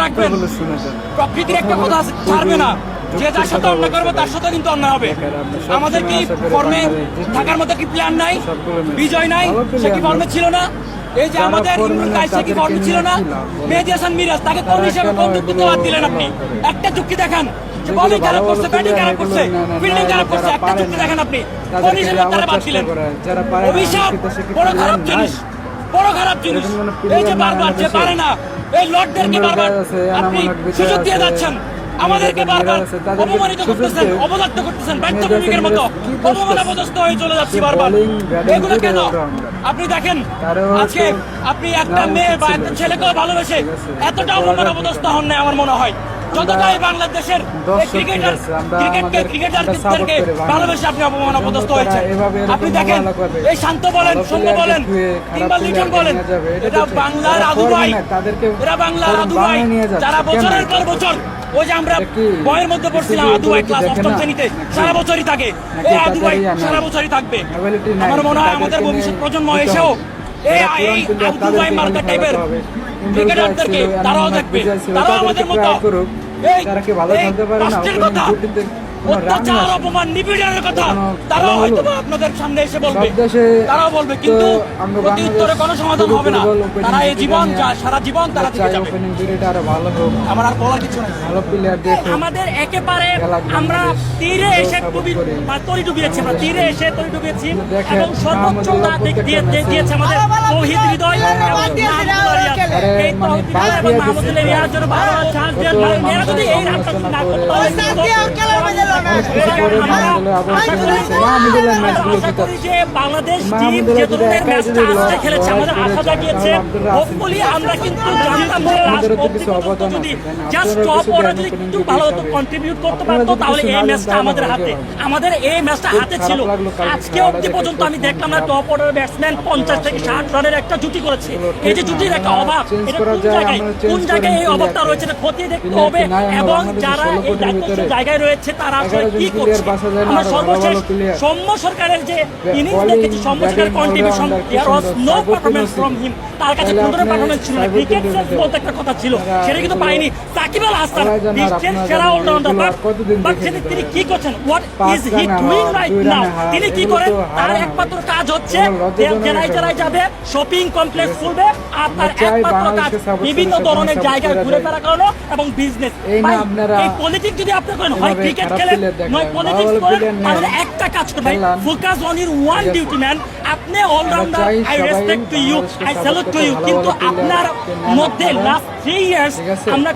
রাখবেন, প্রকৃতির একটা কথা আছে, ছাড়বে না। যে যার সাথে অন্যায় করবে তার সাথে কিন্তু অন্যায় হবে। আমাদের কি ফর্মে থাকার মতো কি প্ল্যান নাই? বিজয় নাই, সে কি ফর্মে ছিল না? এই যে আমাদের ইমরুল কায়েস, সে কি ফর্মে ছিল না? মেহেদী হাসান মিরাজ, তাকে কোন হিসেবে কোন যুক্তিতে বাদ দিলেন আপনি? একটা যুক্তি দেখান। বলিং খারাপ করছে, ব্যাটিং খারাপ করছে, ফিল্ডিং খারাপ করছে, একটা যুক্তি দেখেন আপনি কোন হিসেবে তারা বাদ দিলেন? অভিশাপ বড় খারাপ জিনিস, বড় খারাপ জিনিস। এই যে বারবার যে পারে না, এই লর্ডদেরকে বারবার আপনি সুযোগ দিয়ে যাচ্ছেন, আমাদেরকে বারবার অপমানিত করতেছেন, অবদত্ত করতেছেন, ব্যর্থ ভূমিকের মতো অপমান অপদস্থ হয়ে চলে যাচ্ছি বারবার। এগুলো কেন? আপনি দেখেন আজকে আপনি একটা মেয়ে বা একটা ছেলেকেও ভালোবেসে এতটা অপমান অপদস্থ হন না আমার মনে হয়, যতটাই বাংলাদেশের ক্রিকেটারদেরকে ভালোবেসে আপনি অপমান অপদস্থ হয়েছেন। আপনি দেখেন এই শান্ত বলেন, সৌম্য বলেন কিংবা লিটন বলেন, এটা বাংলার আদু ভাই, এরা বাংলার আদু ভাই, যারা বছরের পর বছর, ওই যে আমরা বইয়ের মধ্যে পড়ছিলাম আদু ভাই ক্লাস 8ম শ্রেণীতে, সারা বছরই থাকে, এই আদু ভাই সারা বছরই থাকবে। আমার মনে হয় আমাদের ভবিষ্যৎ প্রজন্ম এসেও এই আদু ভাই মার্কা টাইপের ক্রিকেটারদেরকে তারাও দেখবে, তারাও আমাদের মতো এই রাষ্ট্রের কথা, অত্যাচার, অপমান, নিপীড়নের কথা তারাও হয়তো আপনাদের সামনে এসে বলবে, তারাও বলবে, কিন্তু প্রতি উত্তরে কোনো সমাধান হবে না। তারা এই জীবন, সারা জীবন তারা থেকে যাবে। আমার আর বলার কিছু নাই। আমাদের একেবারে আমরা তীরে এসে তরি ডুবিয়েছি, আমরা তীরে এসে তরি ডুবিয়েছি এবং সর্বোচ্চ দিয়েছে আমাদের তৌহিদ হৃদয় এবং এই তৌহিদ হৃদয় এবং মাহমুদুল রিয়ার জন্য ভালো চান্স দেওয়ার ভালো। এরা যদি এই রাস্তা না করতে বাংলাদেশ টিম যে ধরনের ম্যাচটা আজকে খেলেছে, আমাদের আশা জাগিয়েছে। হোপফুলি আমরা কিন্তু জানতাম যে যদি জাস্ট টপ অর্ডার যদি একটু ভালো হতো, কন্ট্রিবিউট করতে পারতো, তাহলে এই ম্যাচটা আমাদের হাতে, আমাদের এই ম্যাচটা হাতে ছিল। আজকে অবধি পর্যন্ত আমি দেখলাম না টপ অর্ডার ব্যাটসম্যান 50 থেকে 60 রানের একটা জুটি করেছে। এই যে জুটির একটা অভাব, এটা কোন জায়গায় এই অভাবটা রয়েছে খতিয়ে দেখতে হবে, এবং যারা এই দায়িত্বশীল জায়গায় রয়েছে তারা আসলে কি করছে। আমরা সর্বশেষ সৌম্য সরকারের যে ইনিংস দেখেছি, সৌম্য সরকারের contribution, there was no performance from him. তার কাছে কোনো ধরনের পারফরম্যান্স ছিল না, ক্রিকেট সেন্স বলতে একটা কথা ছিল, সেটা কিন্তু পাইনি। সাকিব আল হাসান বিশ্বের সেরা অলরাউন্ডার, বাট তিনি কি করছেন, what is he doing right now? তিনি কি করেন? তার একমাত্র কাজ হচ্ছে জেলায় জেলায় যাবে, শপিং কমপ্লেক্স খুলবে, আর তার একমাত্র কাজ বিভিন্ন ধরনের জায়গায় ঘুরে বেড়ানো এবং বিজনেস। এই পলিটিক্স যদি আপনি করেন, হয় ক্রিকেট খেলেন নয় পলিটিক্স করেন, তাহলে একটা কাজ করবেন, focus on your one duty man. আপনি allrounder, I respect to you, I salute to you, কিন্তু আপনার মধ্যে লাস্ট 3 ইয়ার্স আমরা